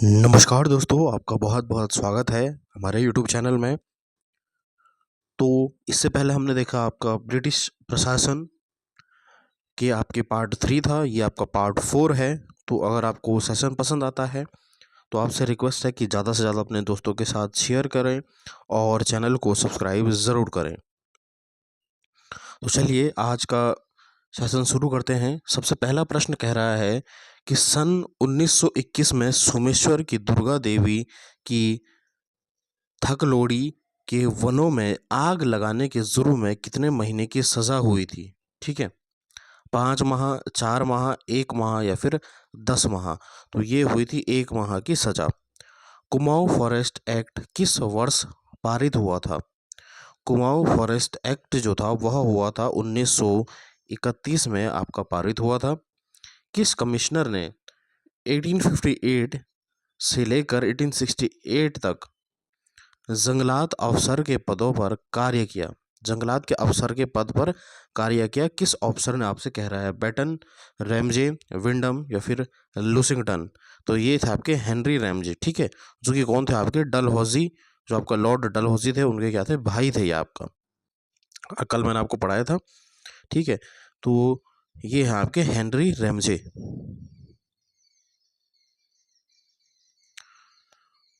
नमस्कार दोस्तों, आपका बहुत बहुत स्वागत है हमारे यूट्यूब चैनल में। तो इससे पहले हमने देखा आपका ब्रिटिश प्रशासन के आपके पार्ट 3 था, ये आपका पार्ट 4 है। तो अगर आपको सेशन पसंद आता है तो आपसे रिक्वेस्ट है कि ज़्यादा से ज़्यादा अपने दोस्तों के साथ शेयर करें और चैनल को सब्सक्राइब ज़रूर करें। तो चलिए आज का सेशन शुरू करते हैं। सबसे पहला प्रश्न कह रहा है कि सन 1921 में सोमेश्वर की दुर्गा देवी की थकलोड़ी के वनों में आग लगाने के जुर्म में कितने महीने की सज़ा हुई थी? ठीक है, 5 माह, 4 माह, 1 माह या फिर 10 माह। तो ये हुई थी 1 माह की सज़ा। कुमाऊं फॉरेस्ट एक्ट किस वर्ष पारित हुआ था? कुमाऊं फॉरेस्ट एक्ट जो था वह हुआ था 1931 में आपका पारित हुआ था। किस कमिश्नर ने 1858 से लेकर 1868 तक जंगलात अफसर के पदों पर कार्य किया? जंगलात के अफसर के पद पर कार्य किया किस ऑफिसर ने आपसे कह रहा है? बेटन, रैमजे, विंडम या फिर लूसिंगटन? तो ये थे आपके हेनरी रैमजे। ठीक है, जो कि कौन थे? आपके डलहौजी, जो आपका लॉर्ड डलहौजी थे, उनके क्या थे? भाई थे ये आपका। कल मैंने आपको पढ़ाया था। ठीक है, तो ये है आपके हेनरी रैमजे।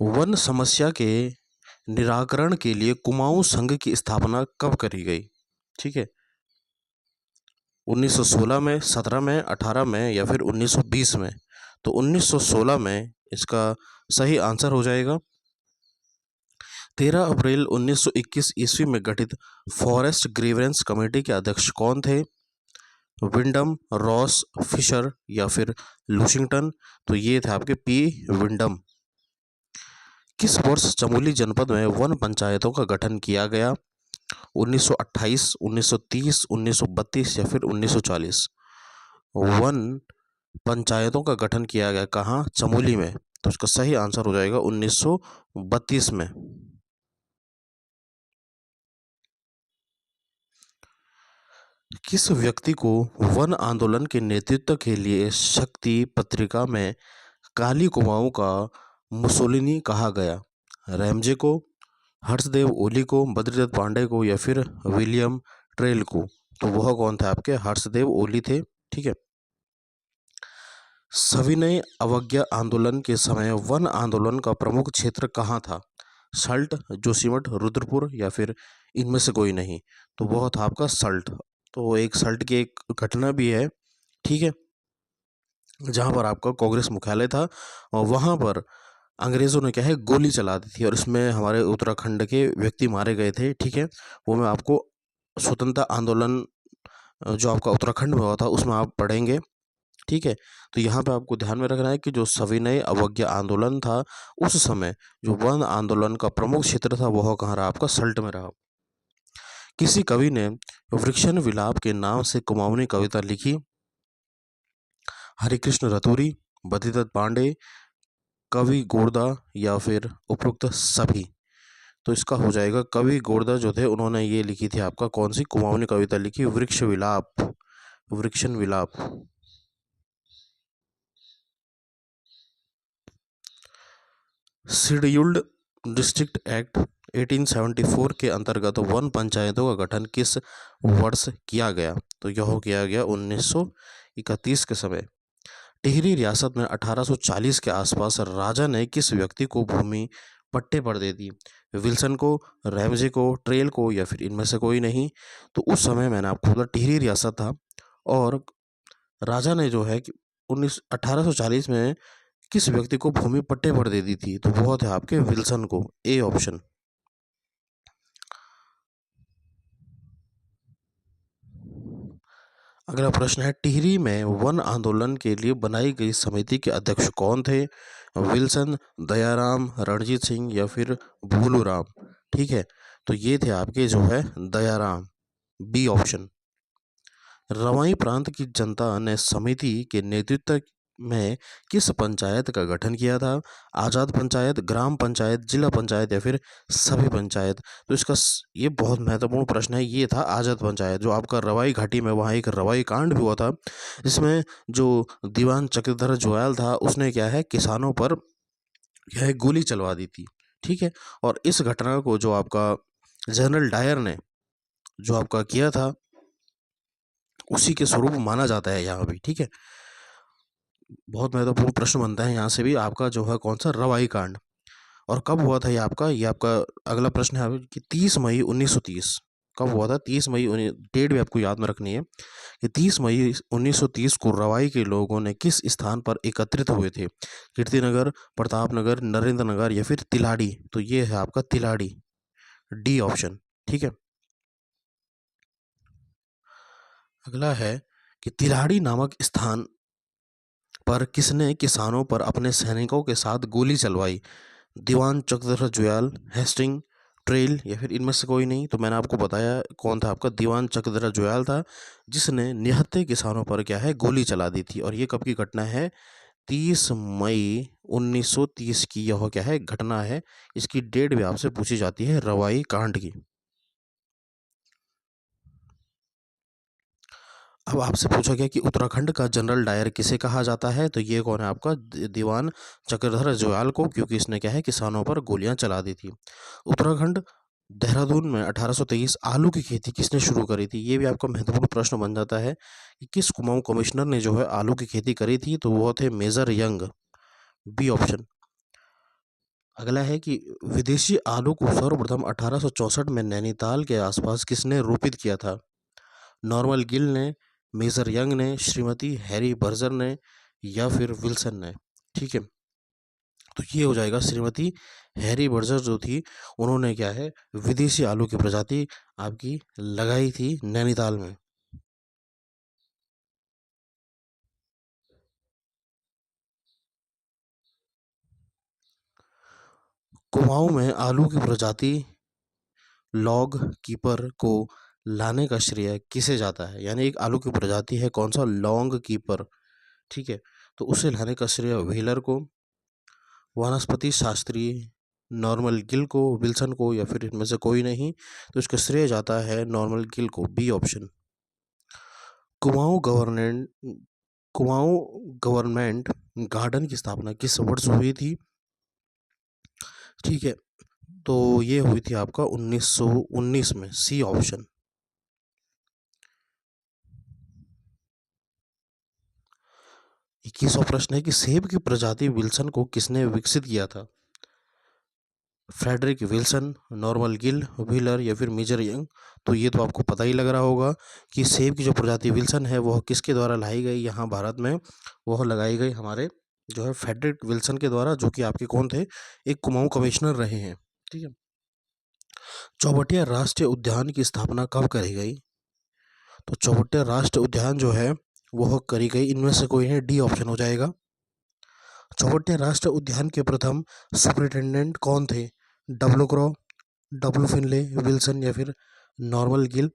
वन समस्या के निराकरण के लिए कुमाऊं संघ की स्थापना कब करी गई? ठीक है, 1916 में, 17 में, 18 में या फिर 1920 में? तो 1916 में इसका सही आंसर हो जाएगा। 13 अप्रैल 1921 ईस्वी में गठित फॉरेस्ट ग्रीवेंस कमेटी के अध्यक्ष कौन थे? विंडम, रॉस, फिशर या फिर लूशिंगटन? तो ये थे आपके पी विंडम। किस वर्ष चमोली जनपद में वन पंचायतों का गठन किया गया? 1928, 1930, 1932 या फिर 1940? वन पंचायतों का गठन किया गया कहाँ? चमोली में। तो इसका सही आंसर हो जाएगा 1932 में। किस व्यक्ति को वन आंदोलन के नेतृत्व के लिए शक्ति पत्रिका में काली कुमाऊं का मुसोलिनी कहा गया? रैमजे को, हर्षदेव ओली को, बद्रीदत्त पांडे को या फिर विलियम ट्रेल को? तो वह कौन थे? आपके हर्षदेव ओली थे। ठीक है, सविनय अवज्ञा आंदोलन के समय वन आंदोलन का प्रमुख क्षेत्र कहाँ था? सल्ट, जोशीमठ, रुद्रपुर या फिर इनमें से कोई नहीं? तो वह था आपका सल्ट। तो एक सल्ट की एक घटना भी है, ठीक है, जहाँ पर आपका कांग्रेस मुख्यालय था और वहाँ पर अंग्रेज़ों ने क्या है, गोली चला दी थी और इसमें हमारे उत्तराखंड के व्यक्ति मारे गए थे। ठीक है, वो मैं आपको स्वतंत्रता आंदोलन जो आपका उत्तराखंड में हुआ था उसमें आप पढ़ेंगे। ठीक है, तो यहाँ पे आपको ध्यान में रखना है कि जो सविनय अवज्ञा आंदोलन था उस समय जो वन आंदोलन का प्रमुख क्षेत्र था वह कहाँ रहा? आपका सल्ट में रहा। किसी कवि ने वृक्षण विलाप के नाम से कुमाऊनी कविता लिखी? हरिकृष्ण रतूरी, बद्रीदत्त पांडे, कवि गोरदा या फिर उपरोक्त सभी? तो इसका हो जाएगा कवि गोरदा जो थे उन्होंने ये लिखी थी आपका कौन सी कुमाऊनी कविता लिखी? वृक्ष विलाप, वृक्षण विलाप। शेड्यूल्ड डिस्ट्रिक्ट एक्ट 1874 के अंतर्गत वन पंचायतों का गठन किस वर्ष किया गया? तो यह किया गया 1931 के समय। टिहरी रियासत में 1840 के आसपास राजा ने किस व्यक्ति को भूमि पट्टे पर दे दी? विल्सन को, रैमजे को, ट्रेल को या फिर इनमें से कोई नहीं? तो उस समय मैंने आपको बोला टिहरी रियासत था और राजा ने जो है कि 1840 में किस व्यक्ति को भूमि पट्टे पर दे दी थी? तो वो थे आपके विल्सन को। A option. अगला प्रश्न है, टिहरी में वन आंदोलन के लिए बनाई गई समिति के अध्यक्ष कौन थे? विल्सन, दयाराम, रणजीत सिंह या फिर भूलूराम? ठीक है, तो ये थे आपके जो है दयाराम। B option. रवाई प्रांत की जनता ने समिति के नेतृत्व में किस पंचायत का गठन किया था? आज़ाद पंचायत, ग्राम पंचायत, जिला पंचायत या फिर सभी पंचायत? तो इसका ये बहुत महत्वपूर्ण प्रश्न है। ये था आज़ाद पंचायत, जो आपका रवाई घाटी में वहाँ एक रवाई कांड भी हुआ था, जिसमें जो दीवान चक्रधर जोयाल था उसने क्या है किसानों पर क्या है, गोली चलवा दी थी। ठीक है, और इस घटना को जो आपका जनरल डायर ने जो आपका किया था, उसी के स्वरूप माना जाता है यहाँ भी। ठीक है, बहुत महत्वपूर्ण प्रश्न बनता है यहाँ से भी आपका, जो है कौन सा, रवाई कांड। और कब हुआ था ये आपका अगला प्रश्न है कि 30 मई 1930 कब हुआ था। 30 मई, डेट भी आपको याद में रखनी है कि 30 मई 1930 को रवाई के लोगों ने किस स्थान पर एकत्रित हुए थे। कीर्तिनगर, प्रतापनगर, नरेंद्र नगर या फिर तिलाड़ी। तो ये है आपका तिलाड़ी, डी ऑप्शन। ठीक है, अगला है कि तिलाड़ी नामक स्थान पर किसने किसानों पर अपने सैनिकों के साथ गोली चलवाई। दीवान चक्रधर जुयाल, हेस्टिंग, ट्रेल या फिर इनमें से कोई नहीं। तो मैंने आपको बताया कौन था, आपका दीवान चक्रधर जुयाल था, जिसने निहत्थे किसानों पर क्या है, गोली चला दी थी। और ये कब की घटना है, 30 मई 1930 की यह क्या है, घटना है। इसकी डेट भी आपसे पूछी जाती है रवाई कांड की। अब आपसे पूछा गया कि उत्तराखंड का जनरल डायर किसे कहा जाता है। तो ये कौन है, आपका दीवान चक्रधर जुयाल को, क्योंकि इसने क्या है, किसानों पर गोलियां चला दी थी। उत्तराखंड, देहरादून में 1823 आलू की खेती किसने शुरू करी थी। ये भी आपका महत्वपूर्ण प्रश्न बन जाता है कि किस कुमाऊं कमिश्नर ने जो है आलू की खेती करी थी। तो वो थे मेजर यंग, बी ऑप्शन। अगला है कि विदेशी आलू को सर्वप्रथम 1864 में नैनीताल के आसपास किसने रोपित किया था। नॉर्मल गिल ने, मेजर यंग ने, श्रीमती हैरी बर्जर ने या फिर विल्सन ने। ठीक है, तो ये हो जाएगा श्रीमती हैरी बर्जर जो थी, उन्होंने क्या है, विदेशी आलू की प्रजाति आपकी लगाई थी नैनीताल में। कुमाऊं में आलू की प्रजाति लॉग कीपर को लाने का श्रेय किसे जाता है। यानी एक आलू की प्रजाति है, कौन सा, लॉन्ग कीपर। ठीक है, तो उसे लाने का श्रेय व्हीलर को, वनस्पति शास्त्री नॉर्मल गिल को, विल्सन को या फिर इनमें से कोई नहीं। तो इसका श्रेय जाता है नॉर्मल गिल को, B option. Kumaon government Kumaon government garden की स्थापना किस वर्ष हुई थी। ठीक है, तो ये हुई थी आपका 1919 में, सी ऑप्शन। 21वां प्रश्न है कि सेब की प्रजाति विल्सन को किसने विकसित किया था। Frederick Wilson, Norman Gill, Wheeler या फिर मेजर यंग। तो ये तो आपको पता ही लग रहा होगा कि सेब की जो प्रजाति विल्सन है वह किसके द्वारा लाई गई यहाँ भारत में। वह लगाई गई हमारे जो है फ्रेडरिक विल्सन के द्वारा, जो कि आपके कौन थे, एक कुमाऊं कमिश्नर रहे हैं। ठीक है, चौबटिया राष्ट्रीय उद्यान की स्थापना कब करी गई। तो चौबटिया राष्ट्रीय उद्यान जो है वह करी गई, इनमें से कोई नहीं, डी ऑप्शन हो जाएगा। चौबटिया राष्ट्रीय उद्यान के प्रथम सुपरिटेंडेंट कौन थे। डब्लू क्रॉ, डब्लू फिनले, विल्सन या फिर नॉर्मल गिल।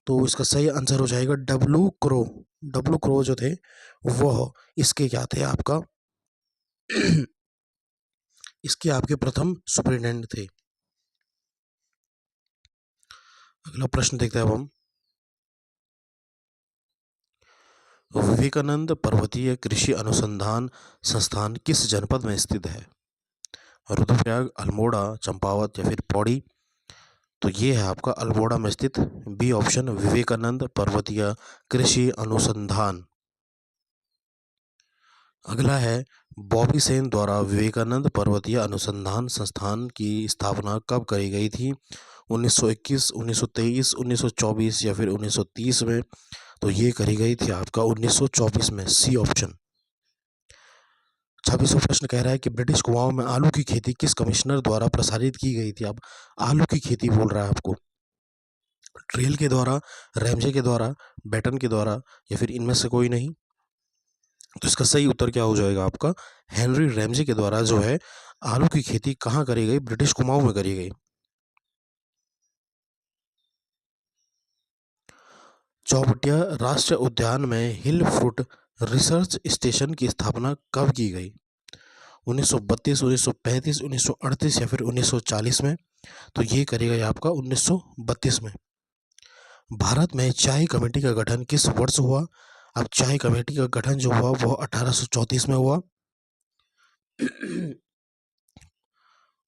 तो इसका सही आंसर हो जाएगा डब्लू क्रो। डब्लू क्रो जो थे वह इसके क्या थे, आपका इसके आपके प्रथम सुपरिटेंडेंट थे। अगला प्रश्न देखते हैं अब हम। विवेकानंद पर्वतीय कृषि अनुसंधान संस्थान किस जनपद में स्थित है। रुद्रप्रयाग, अल्मोड़ा, चंपावत या फिर पौड़ी। तो ये है आपका अल्मोड़ा में स्थित, बी ऑप्शन, विवेकानंद पर्वतीय कृषि अनुसंधान। अगला है बॉबी सेन द्वारा विवेकानंद पर्वतीय अनुसंधान संस्थान की स्थापना कब करी गई थी। 1921, 1923, 1924 या फिर 1930 में। तो ये करी गई थी आपका 1924 में, सी ऑप्शन। 26वां प्रश्न कह रहा है कि ब्रिटिश कुमाऊं में आलू की खेती किस कमिश्नर द्वारा प्रसारित की गई थी। अब आलू की खेती बोल रहा है आपको, ट्रेल के द्वारा, रैमजे के द्वारा, बैटन के द्वारा या फिर इनमें से कोई नहीं। तो इसका सही उत्तर क्या हो जाएगा आपका, हेनरी रैमजे के द्वारा जो है आलू की खेती कहाँ करी गई, ब्रिटिश कुमाऊं में करी गई। चौबटिया राष्ट्रीय उद्यान में हिल फ्रूट रिसर्च स्टेशन की स्थापना कब की गई। 1932, 1935, 1938 या फिर 1940 में। तो ये करी गई आपका 1932 में। भारत में चाय कमेटी का गठन किस वर्ष हुआ। अब चाय कमेटी का गठन जो हुआ वह 1834 में हुआ।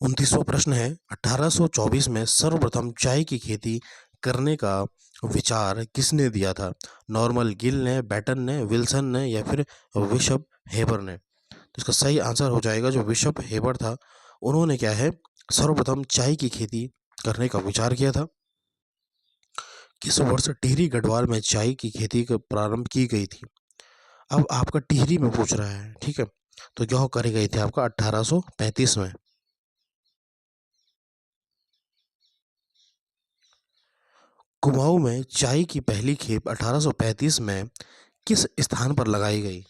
29वां प्रश्न है, 1824 में सर्वप्रथम चाय की खेती करने का विचार किसने दिया था? नॉर्मन गिल ने, बेटन ने, विल्सन ने या फिर बिशप हेबर ने? तो इसका सही आंसर हो जाएगा जो बिशप हेबर था, उन्होंने क्या है सर्वप्रथम चाय की खेती करने का विचार किया था। किस वर्ष टिहरी गढ़वाल में चाय की खेती का प्रारंभ की गई थी? अब आपका टिहरी में पूछ रहा है, ठीक है, तो यह करी गई थी आपका 1835 में। कुमाऊं में चाय की पहली खेप 1835 में किस स्थान पर लगाई गई?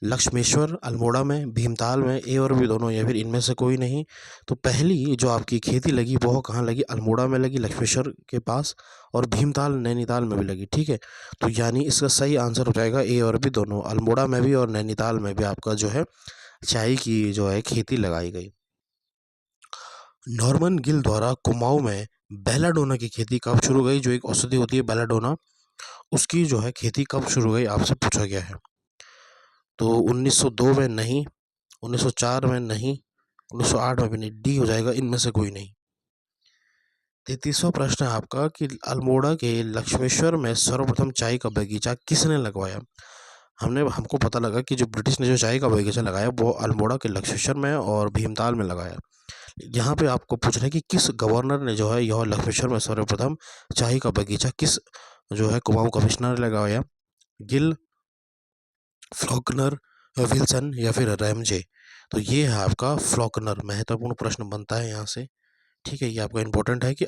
लक्ष्मेश्वर, अल्मोड़ा में, भीमताल में, ए और बी दोनों या फिर इनमें से कोई नहीं? तो पहली जो आपकी खेती लगी वो कहाँ लगी? अल्मोड़ा में लगी, लक्ष्मेश्वर के पास, और भीमताल नैनीताल में भी लगी, ठीक है। तो यानी इसका सही आंसर हो जाएगा ए और बी दोनों, अल्मोड़ा में भी और नैनीताल में भी आपका जो है चाय की जो है खेती लगाई गई। नॉर्मन गिल द्वारा कुमाऊं में बेलाडोना की खेती कब शुरू गई? जो एक औषधि होती है बेलाडोना, उसकी जो है खेती कब शुरू गई आपसे पूछा गया है। तो 1902 में नहीं, 1904 में नहीं, 1908 में भी नहीं, डी हो जाएगा, इनमें से कोई नहीं। 33वां प्रश्न है आपका कि अल्मोड़ा के लक्ष्मेश्वर में सर्वप्रथम चाय का बगीचा किसने लगवाया? हमको पता लगा कि जो ब्रिटिश ने जो चाय का बगीचा लगाया वो अल्मोड़ा के लक्ष्मेश्वर में और भीमताल में लगाया। यहाँ पे आपको पूछना है कि किस गवर्नर ने जो है यह लक्ष्मेश्वर में सर्वप्रथम चाय का बगीचा किस जो है कुमाऊं कमिश्नर ने लगाया? गिल, फ्लॉकनर, विल्सन या फिर रैमजे? तो ये है आपका फ्लॉकनर। महत्वपूर्ण प्रश्न बनता है यहाँ से, ठीक है, ये आपका इंपॉर्टेंट है कि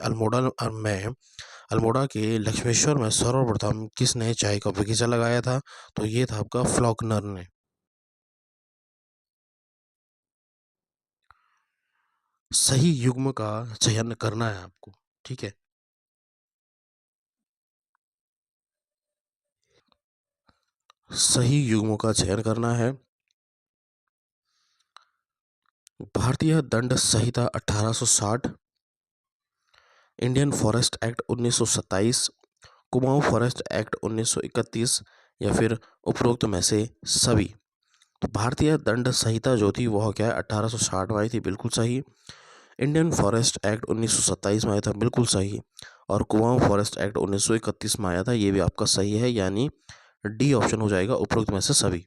अल्मोड़ा के लक्ष्मेश्वर में सर्वप्रथम किसने चाय का बगीचा लगाया था? तो ये था आपका फ्लॉकनर ने। सही युग्म का चयन करना है आपको, ठीक है। सही युग्म का चयन करना है। भारतीय दंड संहिता 1860, Indian forest act 1927, Kumaon forest act 1931 या फिर उपरोक्त में से सभी? तो भारतीय दंड संहिता जो थी वह क्या है 1860 में आई थी, बिल्कुल सही। इंडियन फॉरेस्ट एक्ट 1927 में आया था, बिल्कुल सही। और कुमाऊं फॉरेस्ट एक्ट 1931 में आया था, ये भी आपका सही है, यानी डी ऑप्शन हो जाएगा उपरोक्त में से सभी।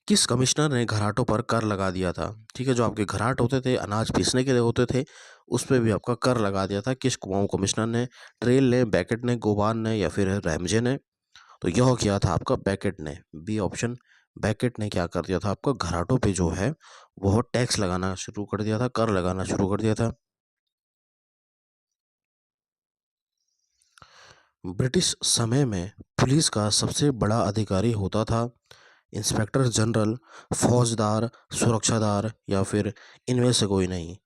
किस कमिश्नर ने घराटों पर कर लगा दिया था? ठीक है, जो आपके घराट होते थे अनाज पीसने के लिए होते थे, उस पर भी आपका कर लगा दिया था। किस कुमाऊं कमिश्नर ने? ट्रेल ने, बैकेट ने, गोबान ने या फिर रैमजे ने? तो यह किया था आपका बैकेट ने, बी ऑप्शन। बैकेट ने क्या कर दिया था आपका घराटों पे जो है वह टैक्स लगाना शुरू कर दिया था, कर लगाना शुरू कर दिया था। ब्रिटिश समय में पुलिस का सबसे बड़ा अधिकारी होता था इंस्पेक्टर जनरल, फौजदार, सुरक्षादार या फिर इनमें से कोई नहीं?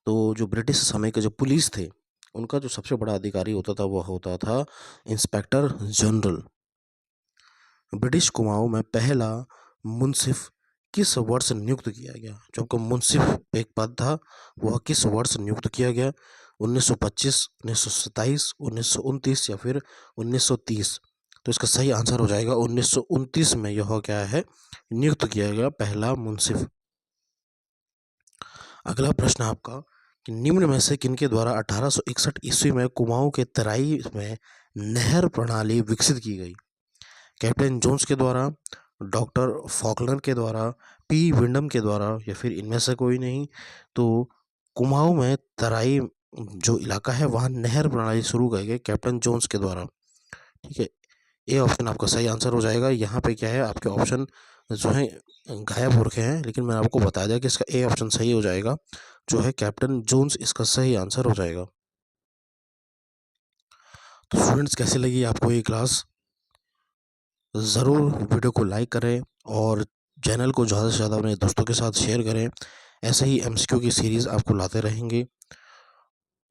तो जो ब्रिटिश समय के जो पुलिस थे उनका जो सबसे बड़ा अधिकारी होता था वह होता था इंस्पेक्टर जनरल। ब्रिटिश कुमाऊं में पहला मुंसिफ किस वर्ष नियुक्त किया गया? जो आपका मुंसिफ एक पद था वह किस वर्ष नियुक्त किया गया? 1925, 1927, 1929 या फिर 1930? तो इसका सही आंसर हो जाएगा 1929 में यह क्या है नियुक्त किया गया पहला मुंसिफ। अगला प्रश्न आपका कि निम्न में से किनके द्वारा 1861 ईस्वी में कुमाऊं के तराई में नहर प्रणाली विकसित की गई? कैप्टन जोन्स के द्वारा, डॉक्टर फॉकलर के द्वारा, पी विंडम के द्वारा या फिर इनमें से कोई नहीं? तो कुमाऊं में तराई जो इलाका है वहाँ नहर प्रणाली शुरू की गई कैप्टन जोन्स के द्वारा, ठीक है। ए ऑप्शन आपका सही आंसर हो जाएगा। यहाँ पे क्या है आपके ऑप्शन जो है गायब हो रखे हैं, लेकिन मैंने आपको बता दिया कि इसका ए ऑप्शन सही हो जाएगा, जो है कैप्टन जोन्स इसका सही आंसर हो जाएगा। तो स्टूडेंट्स कैसे लगी आपको ये क्लास? ज़रूर वीडियो को लाइक करें और चैनल को ज़्यादा से ज़्यादा अपने दोस्तों के साथ शेयर करें। ऐसे ही एमसीक्यू की सीरीज़ आपको लाते रहेंगे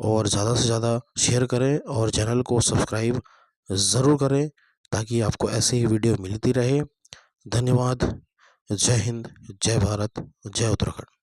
और ज़्यादा से ज़्यादा शेयर करें और चैनल को सब्सक्राइब ज़रूर करें ताकि आपको ऐसे ही वीडियो मिलती रहे। धन्यवाद। जय हिंद, जय भारत, जय उत्तराखंड।